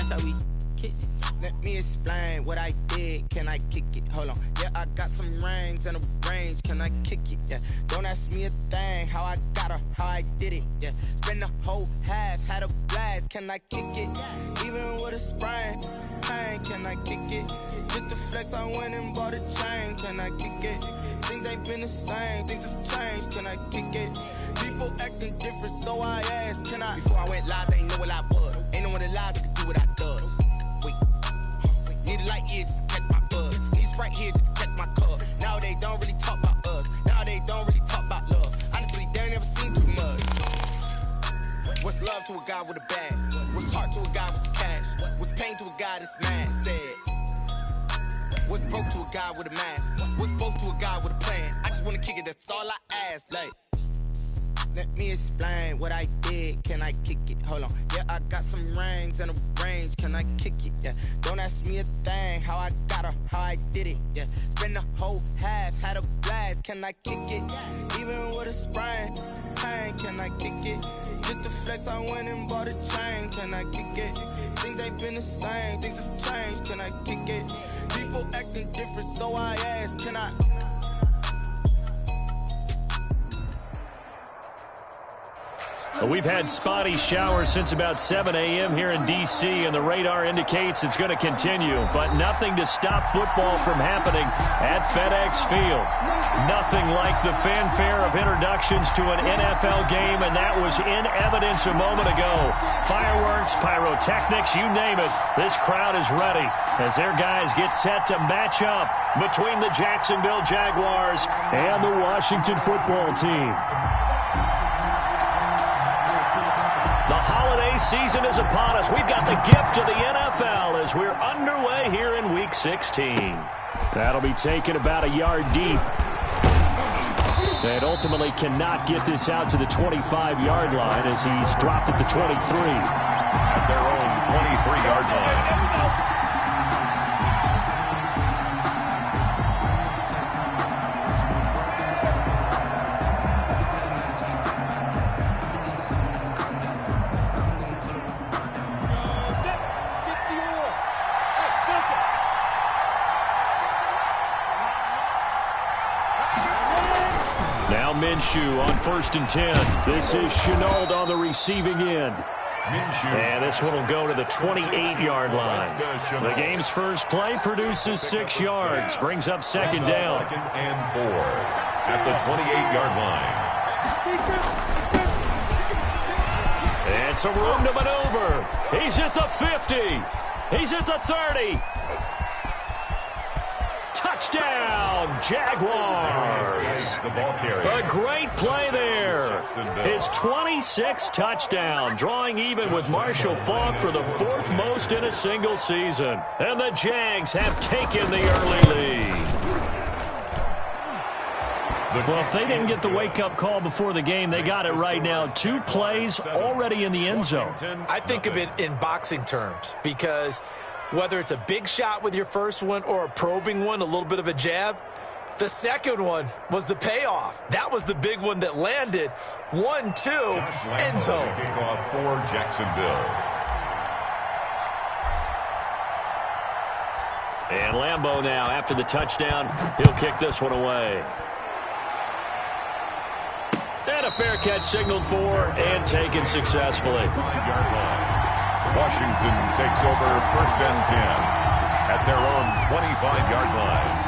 That's how we kick it. Let me explain what I did. Can I kick it? Hold on. Yeah, I got some rings and a range. Can I kick it? Yeah. Don't ask me a thing. How I got her, how I did it. Yeah. Spend the whole half, had a blast. Can I kick it? Even with a sprain. Pain, can I kick it? Just to flex, I went and bought a chain. Can I kick it? Things ain't been the same. Things have changed. Can I kick it? People acting different, so I asked, can I? Before I went live, they ain't know what I was. Ain't no one alive that could do what I does. Wait. Need a light here just to catch my buzz. Need Sprite here just to catch my cup. Now they don't really talk about us. Now they don't really talk about love. Honestly, they ain't never seen too much. What's love to a guy with a bag? What's heart to a guy with cash? What's pain to a guy that's mad? Said. What's broke to a guy with a mask? What's broke to a guy with a plan? I just wanna kick it, that's all I ask. Like, let me explain what I did. Can I kick it? Hold on. Yeah, I got some rings and a range. Can I kick it? Yeah. Don't ask me a thing. How I got her, how I did it. Yeah. Spend the whole half, had a blast. Can I kick it? Even with a sprain. Pain, can I kick it? Just to flex, I went and bought a chain. Can I kick it? Things ain't been the same. Things have changed. Can I kick it? People acting different, so I ask, can I? Well, we've had spotty showers since about 7 a.m. here in D.C., and the radar indicates it's going to continue, but nothing to stop football from happening at FedEx Field. Nothing like the fanfare of introductions to an NFL game, and that was in evidence a moment ago. Fireworks, pyrotechnics, you name it, this crowd is ready as their guys get set to match up between the Jacksonville Jaguars and the Washington football team. The holiday season is upon us. We've got the gift of the NFL as we're underway here in Week 16. That'll be taken about a yard deep. And ultimately cannot get this out to the 25-yard line as he's dropped at the 23. At their own 23-yard line. Minshew on 1st and 10. This is Shenault on the receiving end. And this one will go to the 28-yard line. The game's first play produces 6 yards. Brings up 2nd down. 2nd and 4 at the 28-yard line. And some room to maneuver. He's at the 50. He's at the 30. Touchdown, Jaguars. The ball carrier. A great play there. His 26th touchdown, drawing even with Marshall Faulk for the 4th most in a single season. And the Jags have taken the early lead. Well, if they didn't get the wake-up call before the game, they got it right now. 2 plays already in the end zone. I think of it in boxing terms because whether it's a big shot with your first one or a probing one, a little bit of a jab, the second one was the payoff. That was the big one that landed. 1-2, end zone. Kickoff for Jacksonville. And Lambeau now, after the touchdown, he'll kick this one away. And a fair catch signaled for and taken successfully. 5-yard line. Washington takes over 1st and 10 at their own 25-yard line.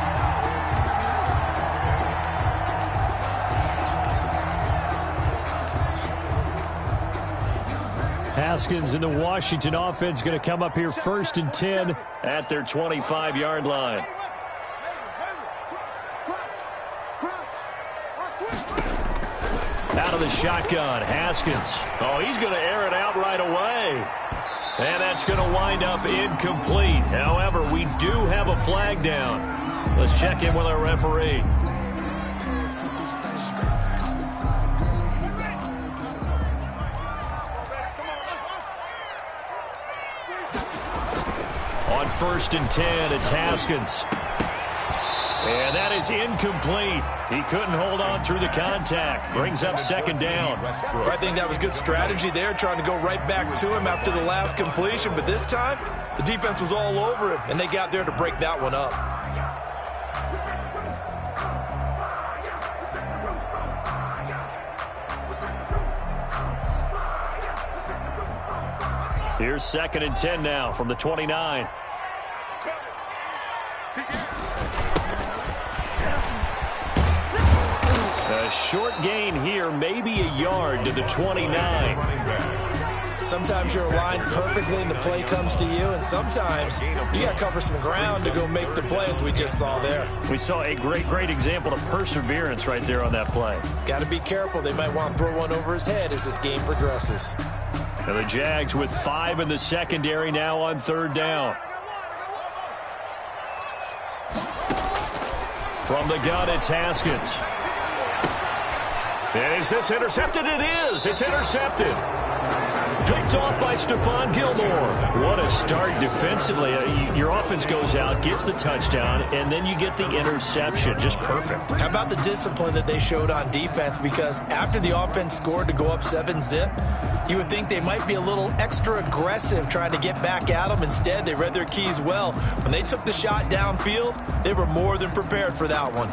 Haskins and the Washington offense going to come up here 1st and 10 at their 25-yard line. Out of the shotgun, Haskins. Oh, he's going to air it out right away. And that's going to wind up incomplete. However, we do have a flag down. Let's check in with our referee. On 1st and 10, it's Haskins. And that is incomplete. He couldn't hold on through the contact. Brings up second down. I think that was good strategy there, trying to go right back to him after the last completion. But this time, the defense was all over him, and they got there to break that one up. Here's 2nd and 10 now from the 29. A short gain here, maybe a yard to the 29. Sometimes you're aligned perfectly and the play comes to you, and sometimes you got to cover some ground to go make the play, as we just saw there. We saw a great example of perseverance right there on that play. Got to be careful. They might want to throw one over his head as this game progresses. And the Jags with 5 in the secondary now on 3rd down. From the gun, it's Haskins. Is this intercepted? It is. It's intercepted. Picked off by Stephon Gilmore. What a start defensively. Your offense goes out, gets the touchdown, and then you get the interception. Just perfect. How about the discipline that they showed on defense? Because after the offense scored to go up 7-zip, you would think they might be a little extra aggressive trying to get back at them. Instead, they read their keys well. When they took the shot downfield, they were more than prepared for that one.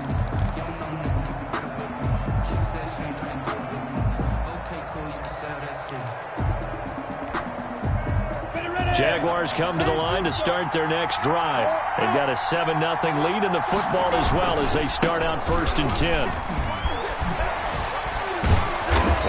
Jaguars come to the line to start their next drive. They've got a 7-0 lead in the football as well as they start out 1st and 10.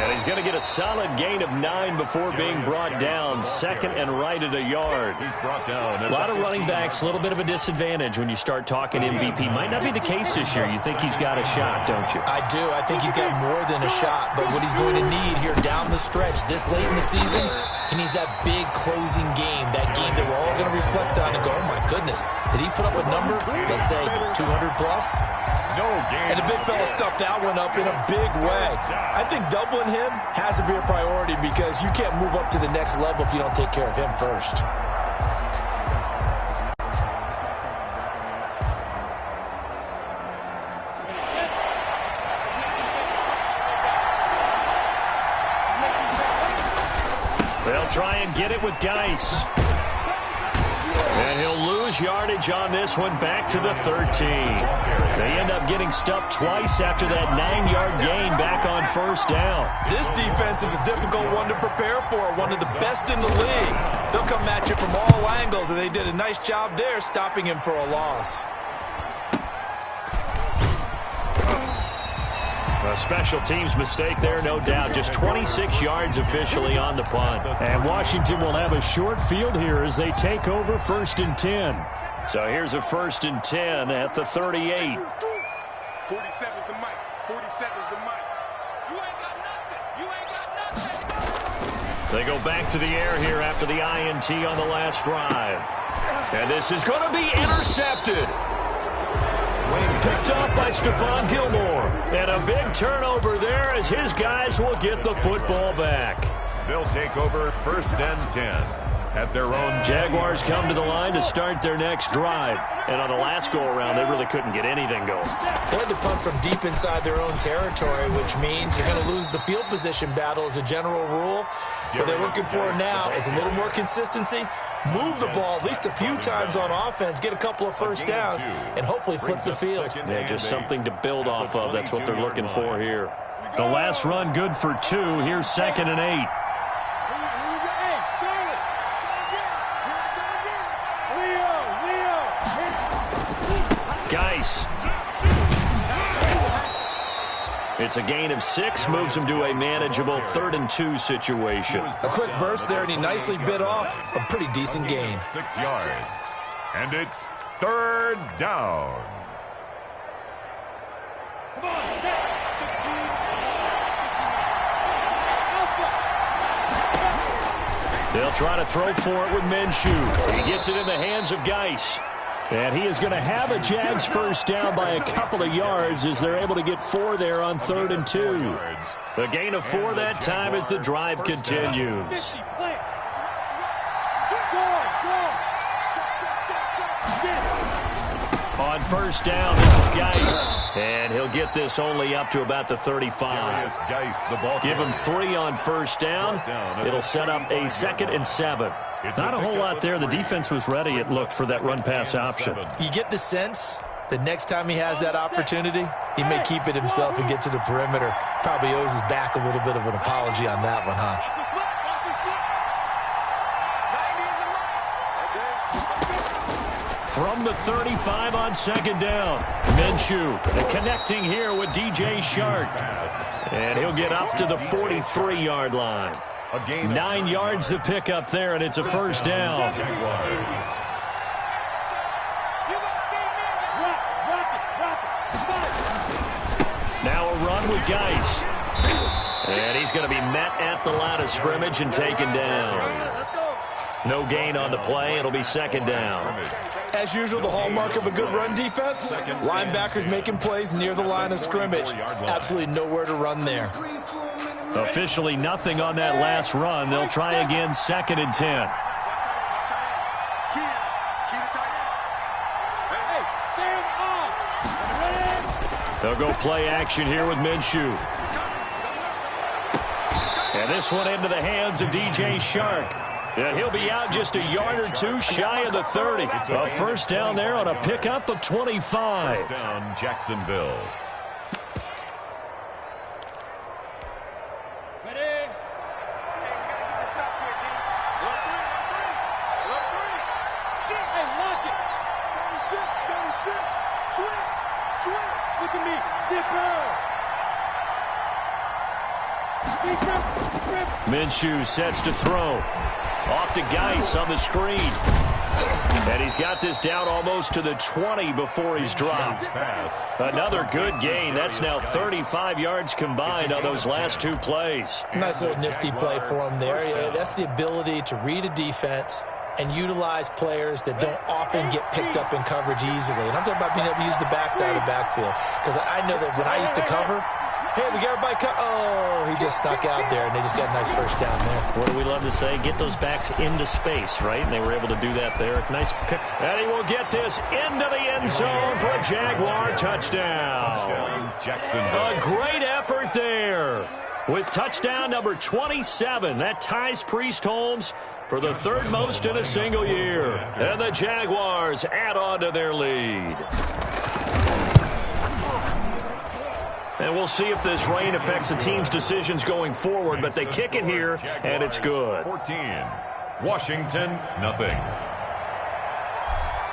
And he's going to get a solid gain of 9 before being brought down. 2nd and right at a yard. A lot of running backs, a little bit of a disadvantage when you start talking MVP. Might not be the case this year. You think he's got a shot, don't you? I do. I think he's got more than a shot. But what he's going to need here down the stretch this late in the season, he needs that big closing game, that game that we're all going to reflect on and go, oh, my goodness, did he put up a number, let's say 200 plus? No game. And the big fella stuffed that one up in a big way. I think doubling him has to be a priority because you can't move up to the next level if you don't take care of him first. They'll try and get it with Geis. And he'll lose yardage on this one back to the 13. They end up getting stuffed twice after that 9-yard gain back on 1st down. This defense is a difficult one to prepare for, one of the best in the league. They'll come at you from all angles, and they did a nice job there stopping him for a loss. A special teams mistake there, no doubt. Just 26 yards officially on the punt. And Washington will have a short field here as they take over 1st and 10. So here's a 1st and 10 at the 38. 47's the mic. 47's the mic. You ain't got nothing. You ain't got nothing. They go back to the air here after the INT on the last drive. And this is going to be intercepted. Picked off by Stephon Gilmore. And a big turnover there as his guys will get the football back. They'll take over 1st and 10 at their own. Jaguars come to the line to start their next drive. And on the last go-around, they really couldn't get anything going. They had to punt from deep inside their own territory, which means you're going to lose the field position battle as a general rule. What they're looking for now is a little more consistency, move the ball at least a few times on offense, get a couple of 1st downs, and hopefully flip the field. Yeah, just something to build off of. That's what they're looking for here. The last run good for 2. Here's 2nd and 8. Geis. It's a gain of 6, moves him to a manageable 3rd and 2 situation. A quick burst there, and he nicely bit off a pretty decent gain. 6 yards. And it's 3rd down. Come on, set. They'll try to throw for it with Minshew. He gets it in the hands of Geis. And he is going to have a Jags 1st down by a couple of yards as they're able to get 4 there on 3rd and 2. The gain of 4 that time as the drive continues. On first down, this is Geis. And he'll get this only up to about the 35. Give him 3 on first down. It'll set up a 2nd and 7. Not a whole lot there. The defense was ready, it looked, for that run-pass option. You get the sense that next time he has that opportunity, he may keep it himself and get to the perimeter. Probably owes his back a little bit of an apology on that one, huh? From the 35 on 2nd down, Minshew connecting here with DJ Shark. And he'll get up to the 43-yard line. 9 yards to pick up there, and it's a first down. Now a run with Geis. And he's going to be met at the line of scrimmage and taken down. No gain on the play. It'll be 2nd down. As usual, the hallmark of a good run defense, linebackers making plays near the line of scrimmage. Absolutely nowhere to run there. Officially nothing on that last run. They'll try again, 2nd and 10. They'll go play action here with Minshew. And this one into the hands of DJ Shark. And he'll be out just a yard or 2 shy of the 30. A first down there on a pickup of 25. First down, Jacksonville. Minshew sets to throw. Off to Geis on the screen. And he's got this down almost to the 20 before he's dropped. Another good gain. That's now 35 yards combined on those last 2 plays. Nice little nifty play for him there. Yeah, that's the ability to read a defense and utilize players that don't often get picked up in coverage easily. And I'm talking about being able to use the backside of the backfield. Because I know that when I used to cover, hey, we got everybody oh, he just snuck out there, and they just got a nice first down there. What do we love to say? Get those backs into space, right? And they were able to do that there. Nice pick. And he will get this into the end zone for a Jaguar touchdown. A great effort there with touchdown number 27. That ties Priest Holmes for the 3rd most in a single year. And the Jaguars add on to their lead. And we'll see if this rain affects the team's decisions going forward, but they kick it here, and it's good. 14, Washington, nothing.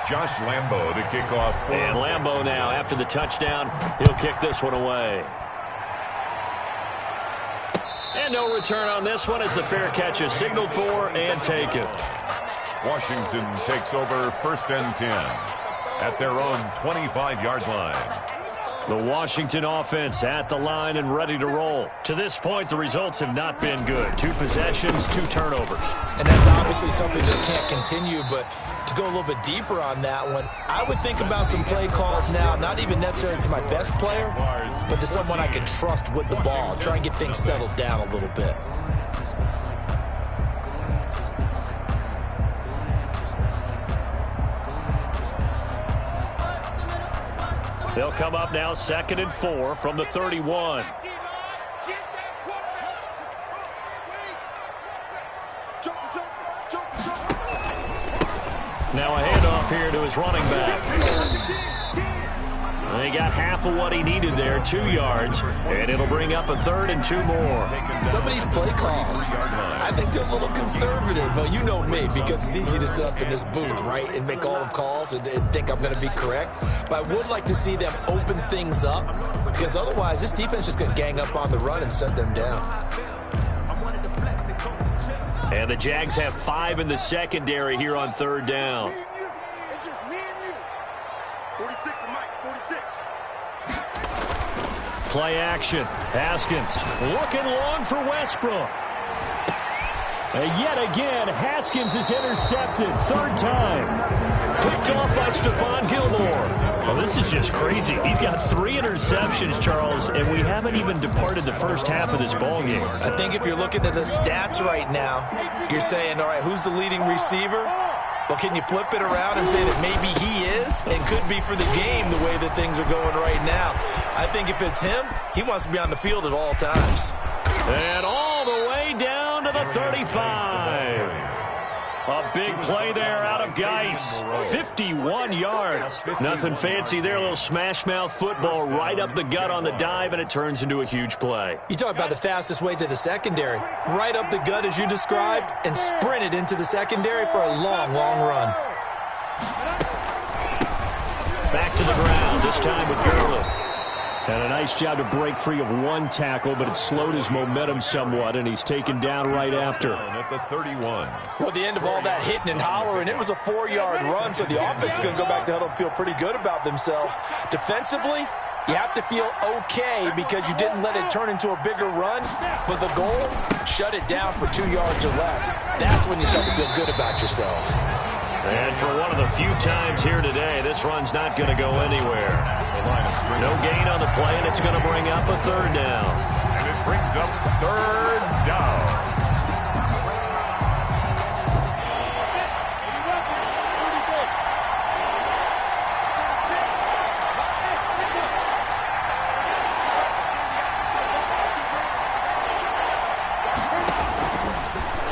Josh Lambo to kick off. And Lambo now, after the touchdown, he'll kick this one away. And no return on this one as the fair catch is signaled for and taken. Washington takes over 1st and 10 at their own 25-yard line. The Washington offense at the line and ready to roll. To this point, the results have not been good. 2 possessions, 2 turnovers. And that's obviously something that can't continue, but to go a little bit deeper on that one, I would think about some play calls now, not even necessarily to my best player, but to someone I can trust with the ball. Try and get things settled down a little bit. They'll come up now 2nd and 4 from the 31. Now a handoff here to his running back. He got half of what he needed there, 2 yards, and it'll bring up a 3rd and 2 more. Some of these play calls, I think they're a little conservative, but you know me, because it's easy to sit up in this booth, right, and make all the calls and think I'm going to be correct. But I would like to see them open things up, because otherwise this defense is just going to gang up on the run and shut them down. And the Jags have 5 in the secondary here on 3rd down. It's just me and you. 46 to Mike, 46. Play action. Haskins looking long for Westbrook. And yet again, Haskins is intercepted. 3rd time. Picked off by Stephon Gilmore. Well, this is just crazy. He's got 3 interceptions, Charles, and we haven't even departed the first half of this ballgame. I think if you're looking at the stats right now, you're saying, all right, who's the leading receiver? Well, can you flip it around and say that maybe he is and could be for the game the way that things are going right now? I think if it's him, he wants to be on the field at all times. And all the way down to the 35. A big play there out of Geis. 51 yards. Nothing fancy there. A little smash-mouth football right up the gut on the dive, and it turns into a huge play. You talk about the fastest way to the secondary. Right up the gut as you described and sprinted into the secondary for a long, long run. Back to the ground, this time with Gurley. And a nice job to break free of one tackle, but it slowed his momentum somewhat, and he's taken down right after. At the 31. Well, the end of all that hitting and hollering, it was a 4-yard run, so the offense is going to go back to huddle and feel pretty good about themselves. Defensively, you have to feel okay because you didn't let it turn into a bigger run, but the goal, shut it down for 2 yards or less. That's when you start to feel good about yourselves. And for one of the few times here today, this run's not going to go anywhere. No gain on the play, and it's going to bring up a third down. And it brings up third down.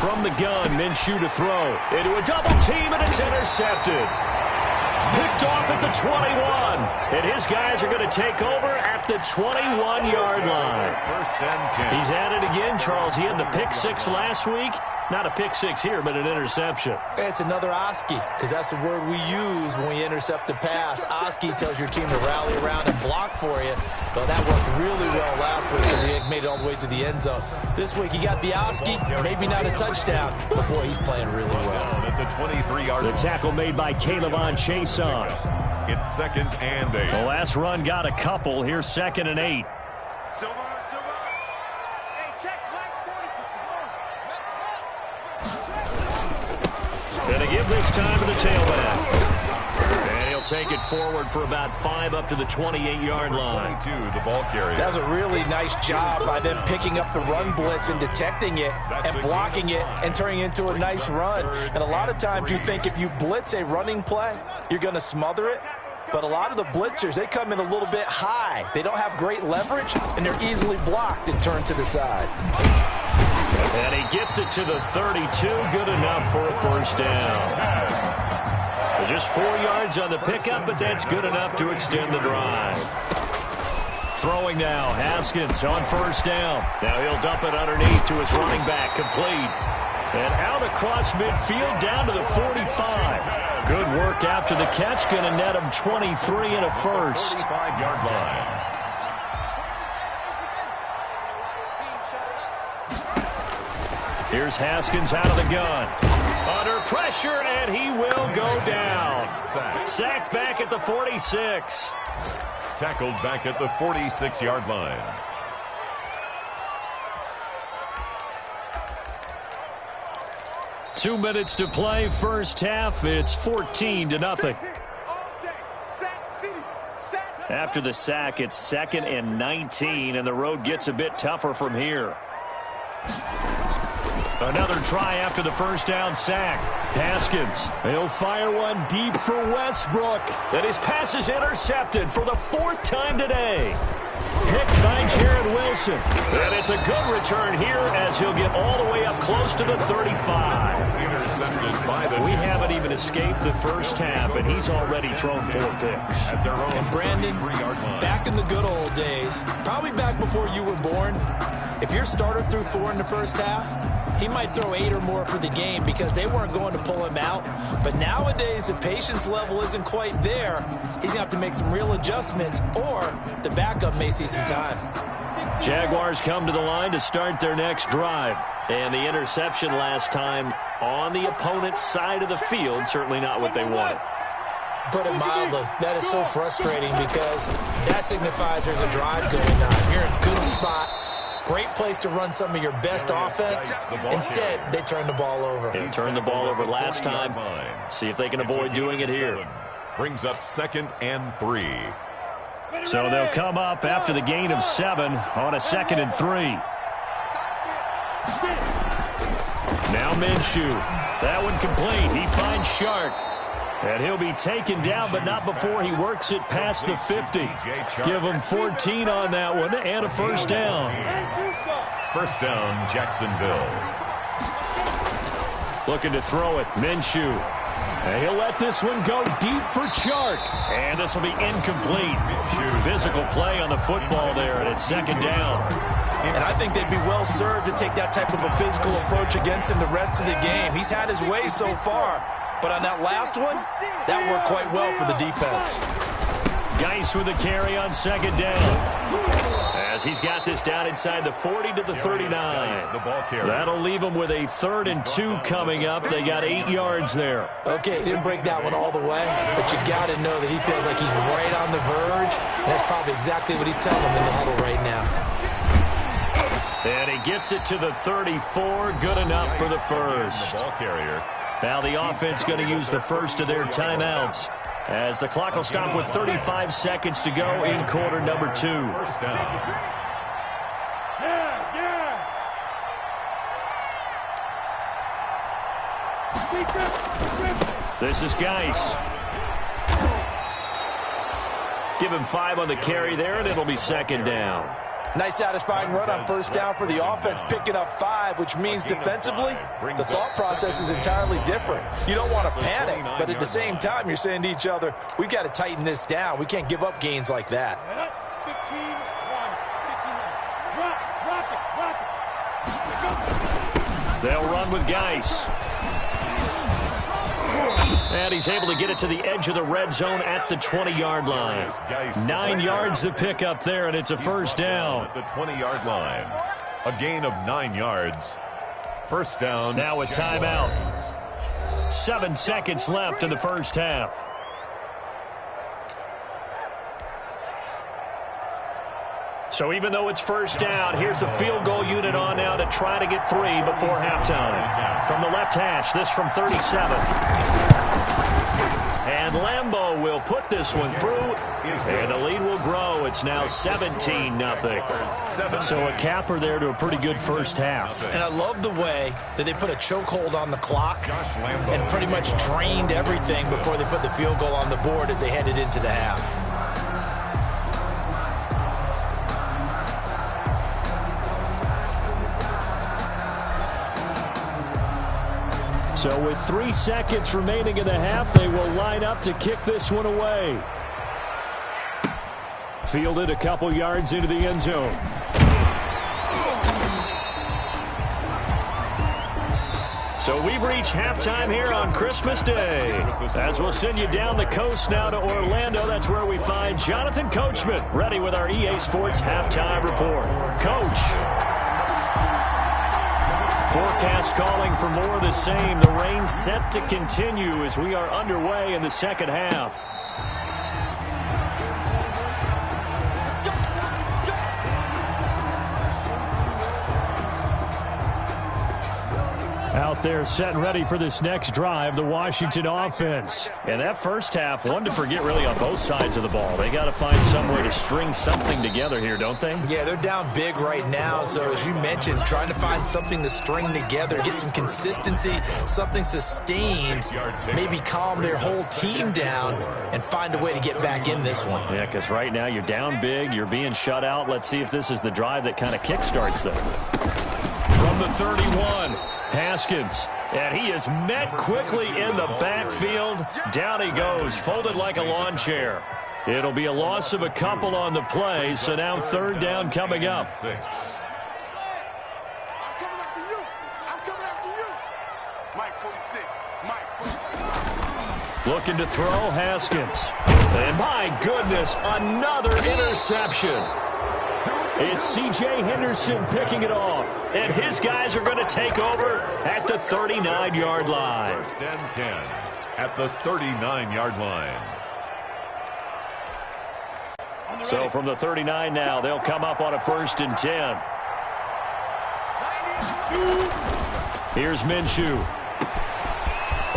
From the gun, Minshew to throw. Into a double team, and it's intercepted. Picked off at the 21. And his guys are going to take over at the 21-yard line. First and 10. He's at it again, Charles. He had the pick six last week. Not a pick six here, but an interception. It's another Oski, because that's the word we use when we intercept a pass. Oski tells your team to rally around and block for you. But that worked really well last week because he made it all the way to the end zone. This week he got the Oski, maybe not a touchdown, but boy, he's playing really well. At the 23-yard line. The tackle made by Caleb Chase on. It's 2nd and 8. The last run got a couple. Here's 2nd and 8. And a give this time to the tailback. And he'll take it forward for about 5 up to the 28-yard line. 22, the ball carrier. That was a really nice job by them picking up the run blitz and detecting it and blocking it and turning it into a nice run. And a lot of times you think if you blitz a running play, you're going to smother it. But a lot of the blitzers, they come in a little bit high. They don't have great leverage, and they're easily blocked and turned to the side. And he gets it to the 32. Good enough for a first down. Just 4 yards on the pickup, but that's good enough to extend the drive. Throwing now, Haskins on first down. Now he'll dump it underneath to his running back, complete. And out across midfield down to the 45. Good work after the catch, going to net him 23 and a first. 45-yard line. Here's Haskins out of the gun. Under pressure, and he will go down. Sacked back at the 46. Tackled back at the 46-yard line. Two minutes to play, first half. It's 14-0. After the sack, it's 2nd and 19, and the road gets a bit tougher from here. Another try after the first down sack. Haskins, he'll fire one deep for Westbrook. And his pass is intercepted for the 4th time today. Picked by Jared Wilson. And it's a good return here as he'll get all the way up close to the 35. Intercepted by the We haven't even escaped the first half, and he's already thrown 4 picks. at their own And Brandon, 23-yard line. back in the good old days, probably back before you were born, if your starter threw 4 in the first half, he might throw 8 or more for the game because they weren't going to pull him out. But nowadays, the patience level isn't quite there. He's going to have to make some real adjustments, or the backup may see some time. Jaguars come to the line to start their next drive. And the interception last time on the opponent's side of the field, certainly not what they wanted. Put it mildly, that is so frustrating because that signifies there's a drive going on. You're in a good spot. Great place to run some of your best offense. Instead, they turn the ball over. They turned the ball over last time. See if they can avoid doing it here. Brings up 2nd and 3. So they'll come up after the gain of 7 on a 2nd and 3. Now Minshew. That one complete. He finds Shark. And he'll be taken down, but not before he works it past the 50. Give him 14 on that one and a first down. First down, Jacksonville. Looking to throw it, Minshew. And he'll let this one go deep for Chark. And this will be incomplete. Physical play on the football there, and it's second down. And I think they'd be well served to take that type of a physical approach against him the rest of the game. He's had his way so far. But on that last one, that worked quite well for the defense. Geis with a carry on second down. As he's got this down inside the 40 to the 39. That'll leave him with a 3rd and 2 coming up. They got 8 yards there. Okay, he didn't break that one all the way, but you got to know that he feels like he's right on the verge, and that's probably exactly what he's telling him in the huddle right now. And he gets it to the 34. Good enough for the first. Now the offense going to use the first of their timeouts as the clock will stop with 35 seconds to go in quarter number 2. First down. This is Geis. Give him 5 on the carry there, and it'll be second down. Nice satisfying run on first down for the offense, picking up 5, which means defensively, the thought process is entirely different. You don't want to panic, but at the same time, you're saying to each other, we've got to tighten this down. We can't give up gains like that. 15-1. They'll run with Geis. And he's able to get it to the edge of the red zone at the 20-yard line. 9 yards to pick up there, and it's a first down. At the 20-yard line. A gain of 9 yards. First down. Now a timeout. 7 seconds left in the first half. So even though it's first down, here's the field goal unit on now to try to get 3 before halftime. From the left hash, this from 37. And Lambeau will put this one through, and the lead will grow. It's now 17-0. So a capper there to a pretty good first half. And I love the way that they put a chokehold on the clock and pretty much drained everything before they put the field goal on the board as they headed into the half. So with 3 seconds remaining in the half, they will line up to kick this one away. Fielded a couple yards into the end zone. So we've reached halftime here on Christmas Day. As we'll send you down the coast now to Orlando, that's where we find Jonathan Coachman, ready with our EA Sports Halftime Report. Coach. Forecast calling for more of the same. The rain set to continue as we are underway in the second half. Out there set and ready for this next drive, the Washington offense. And that first half, one to forget really on both sides of the ball. They got to find some way to string something together here, don't they? Yeah, they're down big right now. So as you mentioned, trying to find something to string together, get some consistency, something sustained, maybe calm their whole team down and find a way to get back in this one. Yeah, because right now you're down big, you're being shut out. Let's see if this is the drive that kind of kickstarts them. From the 31. Haskins, and he is met quickly in the backfield. Down he goes, folded like a lawn chair. It'll be a loss of a couple on the play, so now third down coming up. I'm coming after you. I'm coming after you. Mike 46. Mike 46. Looking to throw, Haskins. And my goodness, another interception. It's C.J. Henderson picking it off. And his guys are going to take over at the 39-yard line. First and 10 at the 39-yard line. So from the 39 now, they'll come up on a 1st and 10. Here's Minshew.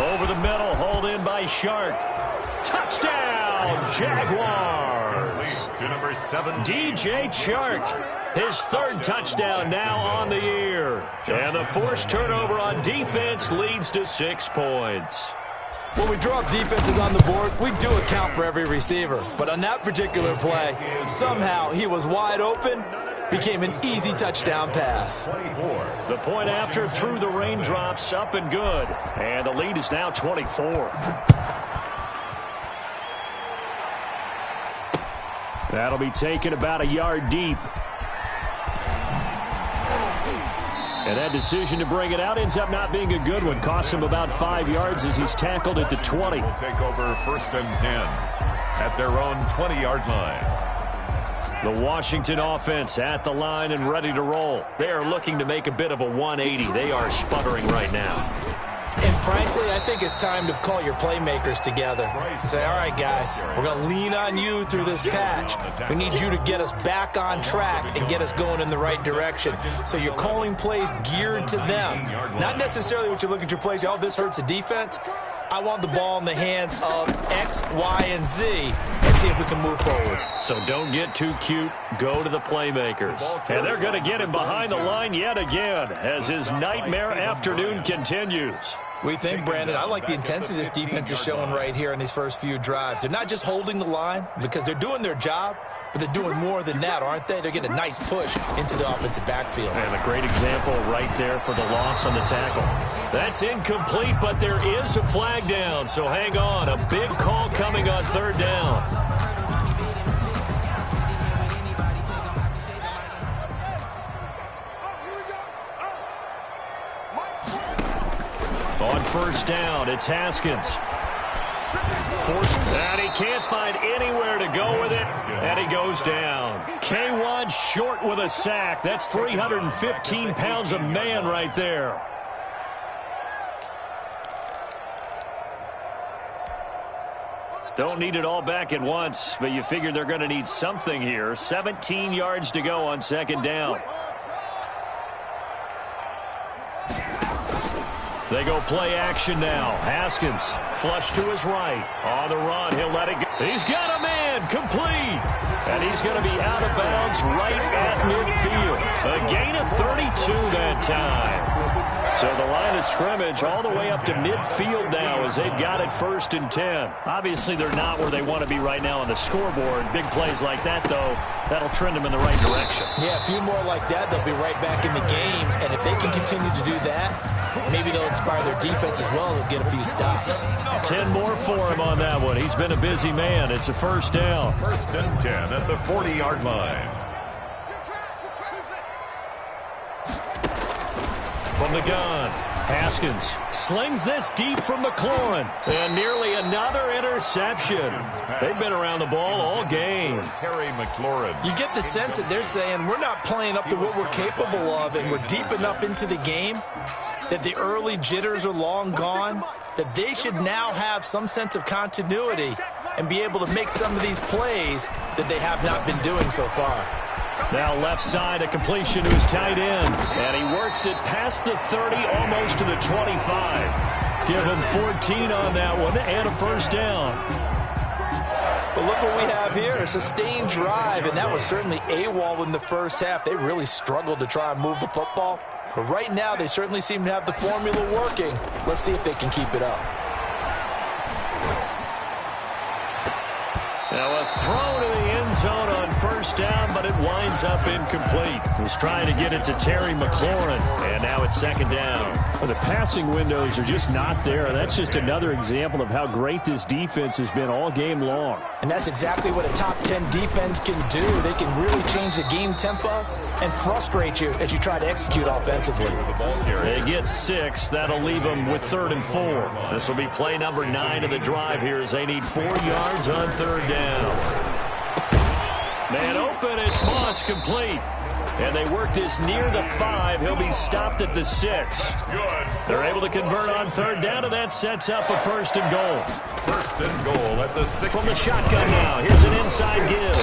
Over the middle, hauled in by Shark. Touchdown, Jaguars. To number 7, DJ Chark, his third touchdown now on the year. And the forced turnover on defense leads to 6 points. When we draw up defenses on the board, we do account for every receiver. But on that particular play, somehow he was wide open, became an easy touchdown pass. The point after through the raindrops, up and good. And the lead is now 24. That'll be taken about a yard deep. And that decision to bring it out ends up not being a good one. Costs him about 5 yards as he's tackled at the 20. Will take over 1st and 10 at their own 20-yard line. The Washington offense at the line and ready to roll. They are looking to make a bit of a 180. They are sputtering right now. And frankly, I think it's time to call your playmakers together and say, all right, guys, we're going to lean on you through this patch. We need you to get us back on track and get us going in the right direction. So you're calling plays geared to them. Not necessarily what you look at your plays, oh, this hurts the defense. I want the ball in the hands of X, Y, and Z and see if we can move forward. So don't get too cute. Go to the playmakers. And they're going to get him behind the line yet again as his nightmare afternoon continues. We think, Brandon, I like the intensity this defense is showing right here in these first few drives. They're not just holding the line because they're doing their job, but they're doing more than that, aren't they? They're getting a nice push into the offensive backfield. And a great example right there for the loss on the tackle. That's incomplete, but there is a flag down, so hang on. A big call coming on 3rd down. On 1st down, it's Haskins. Forced, and he can't find anywhere to go with it, and he goes down. K1 short with a sack. That's 315 pounds of man right there. Don't need it all back at once, but you figure they're going to need something here. 17 yards to go on 2nd down. They go play action now. Haskins, flush to his right. On the run, he'll let it go. He's got a man, complete. And he's going to be out of bounds right at midfield. A gain of 32 that time. So the line of scrimmage all the way up to midfield now as they've got it 1st and 10. Obviously, they're not where they want to be right now on the scoreboard. Big plays like that, though, that'll trend them in the right direction. Yeah, a few more like that, they'll be right back in the game. And if they can continue to do that, maybe they'll inspire their defense as well and get a few stops. 10 more for him on that one. He's been a busy man. It's a 1st down. 1st and 10 at the 40-yard line. From the gun, Haskins slings this deep from McLaurin. And nearly another interception. They've been around the ball all game. Terry McLaurin. You get the sense that they're saying we're not playing up to what we're capable of, and we're deep enough into the game that the early jitters are long gone, that they should now have some sense of continuity and be able to make some of these plays that they have not been doing so far. Now left side, a completion to his tight end. And he works it past the 30, almost to the 25. Give him 14 on that one and a 1st down. But look what we have here, a sustained drive, and that was certainly AWOL in the first half. They really struggled to try and move the football. But right now, they certainly seem to have the formula working. Let's see if they can keep it up. Now a throw to the end zone on 1st down, but it winds up incomplete. He's trying to get it to Terry McLaurin, and now it's 2nd down. Well, the passing windows are just not there. That's just another example of how great this defense has been all game long. And that's exactly what a top 10 defense can do. They can really change the game tempo and frustrate you as you try to execute offensively. They get 6. That'll leave them with 3rd and 4. This will be play number 9 of the drive here as they need 4 yards on 3rd down. Man open, it's Moss, complete. And they work this near the 5. He'll be stopped at the 6. They're able to convert on 3rd down, and that sets up a 1st and goal. 1st and goal at the 6. From the shotgun now, here's an inside give.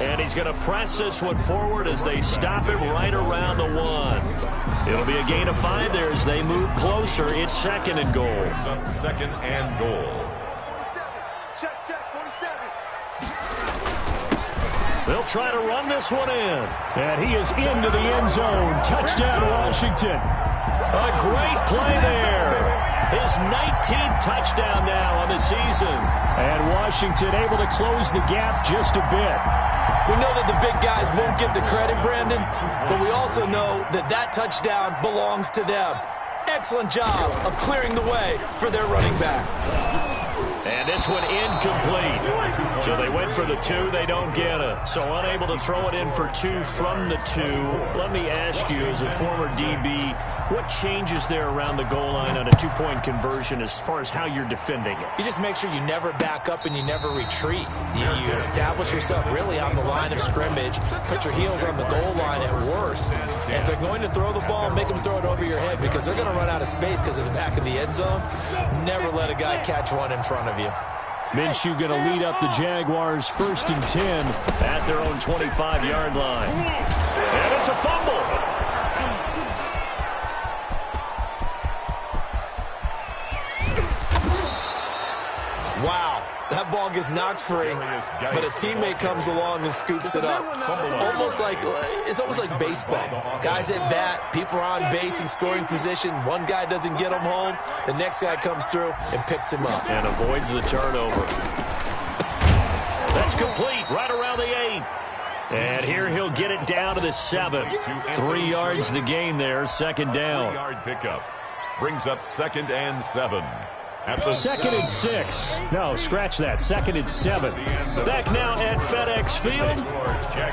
And he's going to press this one forward as they stop it right around the 1. It'll be a gain of 5 there as they move closer. It's 2nd and goal. It's up 2nd and goal. They'll try to run this one in. And he is into the end zone. Touchdown, Washington. A great play there. His 19th touchdown now on the season. And Washington able to close the gap just a bit. We know that the big guys won't get the credit, Brandon, but we also know that that touchdown belongs to them. Excellent job of clearing the way for their running back. And this one incomplete. So they went for the 2, they don't get it. So unable to throw it in for 2 from the 2. Let me ask you, as a former DB, what changes there around the goal line on a 2-point conversion as far as how you're defending it? You just make sure you never back up and you never retreat. You establish yourself really on the line of scrimmage, put your heels on the goal line at worst. And if they're going to throw the ball, make them throw it over your head because they're going to run out of space because of the back of the end zone. Never let a guy catch one in front of you. Minshew going to lead up the Jaguars 1st and 10 at their own 25-yard line. And it's a fumble. Wow, that ball gets knocked free, but a teammate comes along and scoops it up. It's almost like baseball. Guys at bat, people are on base in scoring position. One guy doesn't get him home. The next guy comes through and picks him up. And avoids the turnover. That's complete, right around the 8. And here he'll get it down to the 7. 3 yards the gain there, 2nd down. 3-yard pickup brings up 2nd and 7. At the 2nd and 6. No, scratch that. 2nd and 7. Back now at FedEx Field.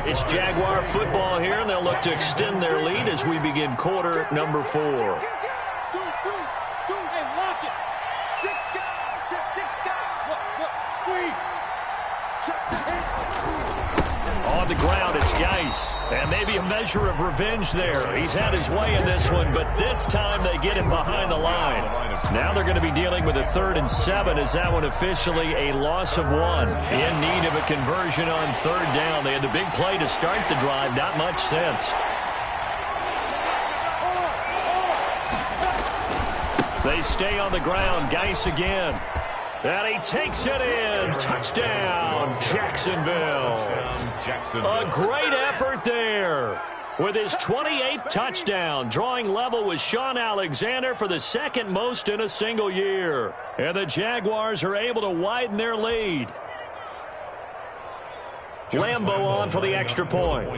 It's Jaguar football here, and they'll look to extend their lead as we begin quarter number 4. On the ground, it's Geis. And maybe a measure of revenge there. He's had his way in this one, but this time they get him behind the line. Now they're going to be dealing with a 3rd and 7 as that one officially a loss of 1. In need of a conversion on 3rd down. They had the big play to start the drive. Not much sense. They stay on the ground. Geis again. And he takes it in. Touchdown, Jacksonville. A great effort there. With his 28th touchdown, drawing level with Sean Alexander for the 2nd most in a single year. And the Jaguars are able to widen their lead. Lambeau on for the extra point.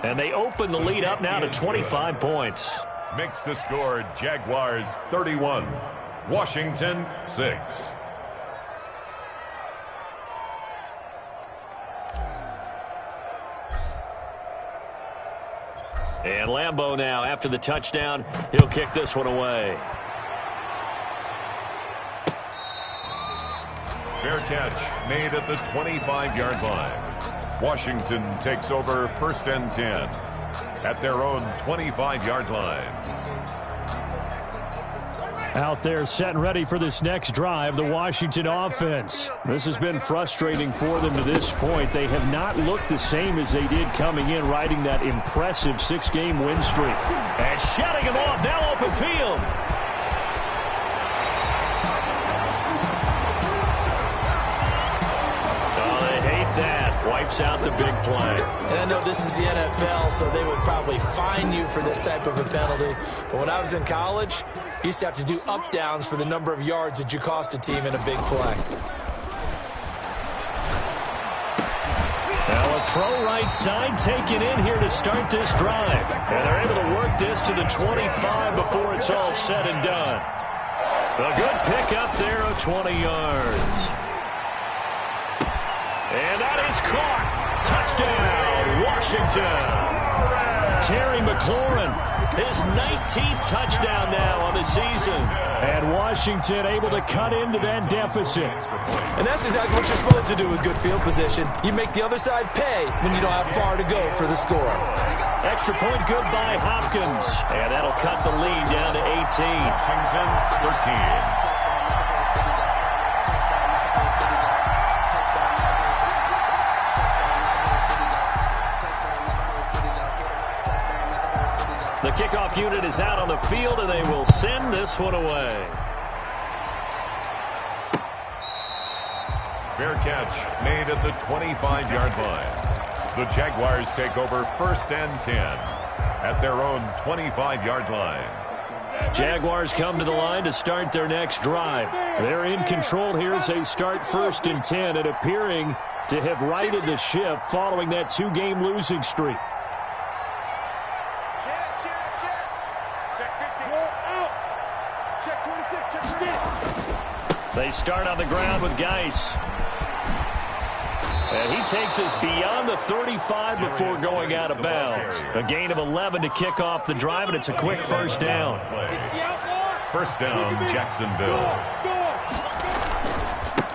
And they open the lead up now to 25 points. Makes the score Jaguars 31, Washington 6. And Lambeau now, after the touchdown, he'll kick this one away. Fair catch made at the 25-yard line. Washington takes over 1st and 10 at their own 25-yard line. Out there set and ready for this next drive, the Washington offense. This has been frustrating for them to this point. They have not looked the same as they did coming in, riding that impressive 6-game win streak. And shutting him off, now open field. Wipes out the big play. And I know this is the NFL, so they would probably fine you for this type of a penalty. But when I was in college, you used to have to do up-downs for the number of yards that you cost a team in a big play. Now a throw right side taken in here to start this drive. And they're able to work this to the 25 before it's all said and done. A good pickup there of 20 yards. And that is caught. Touchdown, Washington. Terry McLaurin, his 19th touchdown now on the season. And Washington able to cut into that deficit. And that's exactly what you're supposed to do with good field position. You make the other side pay when you don't have far to go for the score. Extra point good by Hopkins. And that'll cut the lead down to 18. Washington 13. The kickoff unit is out on the field, and they will send this one away. Fair catch made at the 25-yard line. The Jaguars take over 1st and 10 at their own 25-yard line. Jaguars come to the line to start their next drive. They're in control here as they start 1st and 10 and appearing to have righted the ship following that 2-game losing streak. They start on the ground with Geis. And he takes us beyond the 35 before going out of bounds. A gain of 11 to kick off the drive, and it's a quick first down. First down, Jacksonville.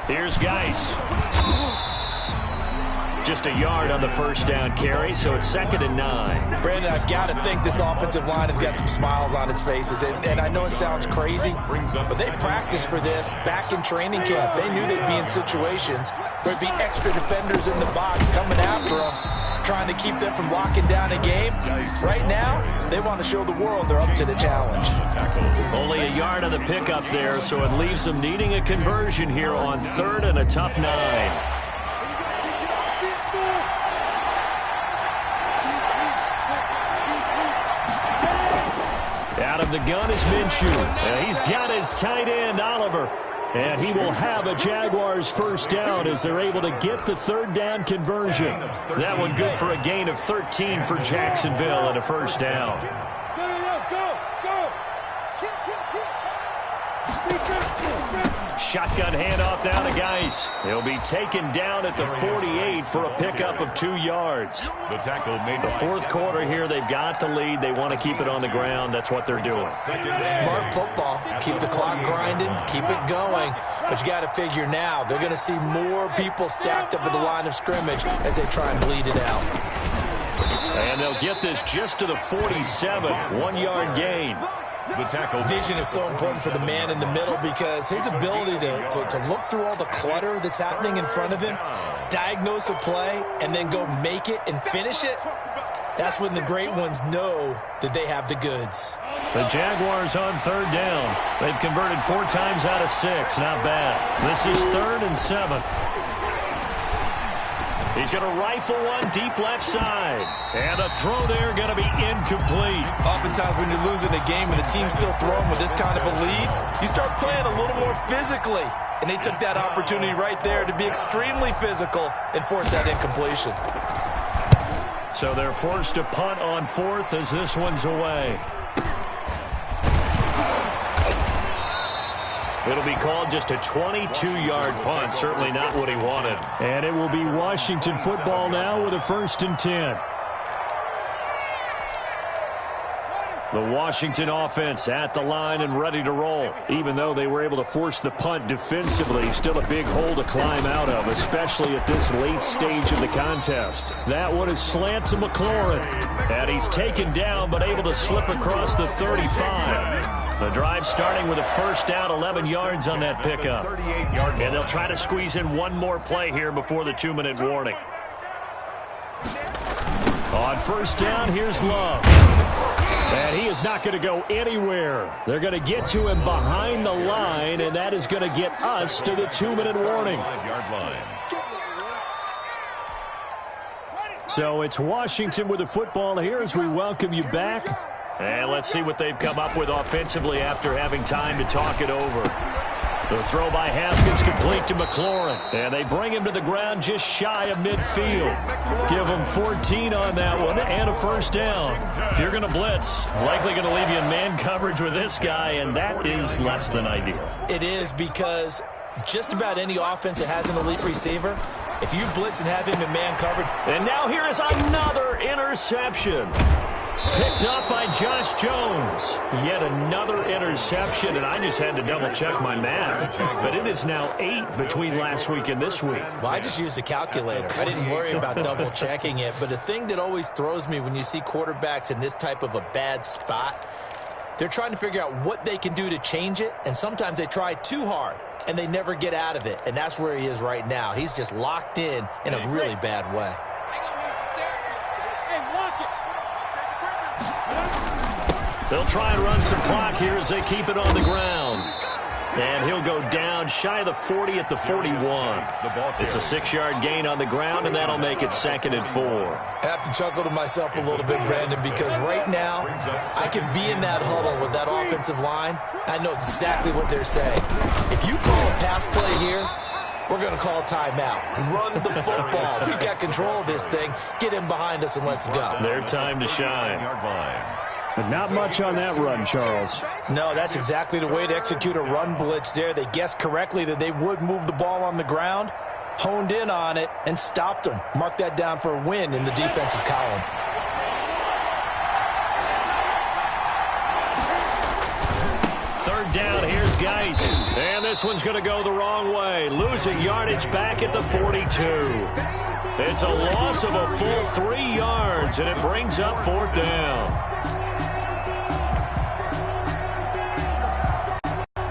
Here's Geis. Just a yard on the first down carry, so it's 2nd and 9. Brandon, I've got to think this offensive line has got some smiles on its faces. And I know it sounds crazy, but they practiced for this back in training camp. They knew they'd be in situations where there'd be extra defenders in the box coming after them, trying to keep them from locking down a game. Right now, they want to show the world they're up to the challenge. Only a yard on the pickup there, so it leaves them needing a conversion here on 3rd and a tough 9. Out of the gun is Minshew. He's got his tight end, Oliver. And he will have a Jaguars first down as they're able to get the 3rd down conversion. That one good for a gain of 13 for Jacksonville and a first down. Shotgun handoff down to Geis. He'll be taken down at the 48 for a pickup of 2 yards. The tackle made the 4th quarter here. They've got the lead. They want to keep it on the ground. That's what they're doing. Smart football. Keep the clock grinding. Keep it going. But you got to figure now they're going to see more people stacked up at the line of scrimmage as they try and bleed it out. And they'll get this just to the 47. 1-yard gain. The tackle. Vision is so important for the man in the middle because his ability to look through all the clutter that's happening in front of him, diagnose a play, and then go make it and finish it, that's when the great ones know that they have the goods. The Jaguars on 3rd down. They've converted 4 times out of 6. Not bad. This is 3rd and 7. He's going to rifle one deep left side. And the throw there going to be incomplete. Oftentimes when you're losing a game and the team's still throwing with this kind of a lead, you start playing a little more physically. And they took that opportunity right there to be extremely physical and force that incompletion. So they're forced to punt on 4th as this one's away. It'll be called just a 22-yard punt. Certainly not what he wanted. And it will be Washington football now with a 1st and 10. The Washington offense at the line and ready to roll. Even though they were able to force the punt defensively, still a big hole to climb out of, especially at this late stage of the contest. That one is slant to McLaurin. And he's taken down but able to slip across the 35. The drive starting with a first down, 11 yards on that pickup. And they'll try to squeeze in one more play here before the 2-minute warning. On first down, here's Love. And he is not going to go anywhere. They're going to get to him behind the line, and that is going to get us to the 2-minute warning. So it's Washington with the football here as we welcome you back. And let's see what they've come up with offensively after having time to talk it over. The throw by Haskins complete to McLaurin. And they bring him to the ground just shy of midfield. Give him 14 on that one and a first down. If you're going to blitz, likely going to leave you in man coverage with this guy, and that is less than ideal. It is because just about any offense that has an elite receiver, if you blitz and have him in man coverage. And now here is another interception. Picked up by Josh Jones. Yet another interception, and I just had to double-check my math. But it is now 8 between last week and this week. Well, I just used a calculator. I didn't worry about double-checking it. But the thing that always throws me when you see quarterbacks in this type of a bad spot, they're trying to figure out what they can do to change it, and sometimes they try too hard, and they never get out of it. And that's where he is right now. He's just locked in a really bad way. They'll try and run some clock here as they keep it on the ground. And he'll go down shy of the 40 at the 41. It's a 6-yard gain on the ground, and that'll make it 2nd and 4. I have to chuckle to myself a little bit, Brandon, because right now I can be in that huddle with that offensive line. I know exactly what they're saying. If you call a pass play here, we're going to call a timeout. Run the football. We've got control of this thing. Get in behind us and let's go. Their time to shine. But not much on that run, Charles. No, that's exactly the way to execute a run blitz there. They guessed correctly that they would move the ball on the ground, honed in on it, and stopped them. Mark that down for a win in the defense's column. Third down, here's Geis. And this one's going to go the wrong way. Losing yardage back at the 42. It's a loss of a full 3 yards, and it brings up 4th down.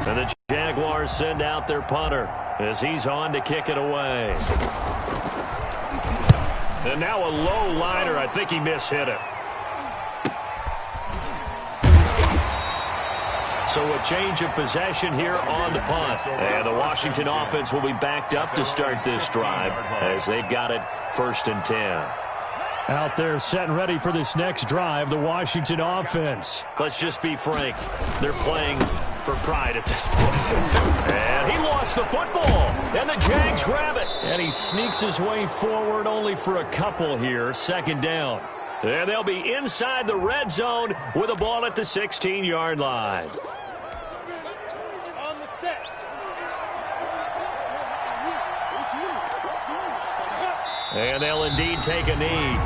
And the Jaguars send out their punter as he's on to kick it away. And now a low liner. I think he mishit it. So a change of possession here on the punt. And the Washington offense will be backed up to start this drive as they've got it 1st and 10. Out there set and ready for this next drive, the Washington offense. Let's just be frank. They're playing for pride at this point. And he lost the football. And the Jags grab it. And he sneaks his way forward only for a couple here. 2nd down. And they'll be inside the red zone with a ball at the 16-yard line. On the set. And they'll indeed take a knee.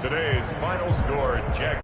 Today's final score, Jaguars.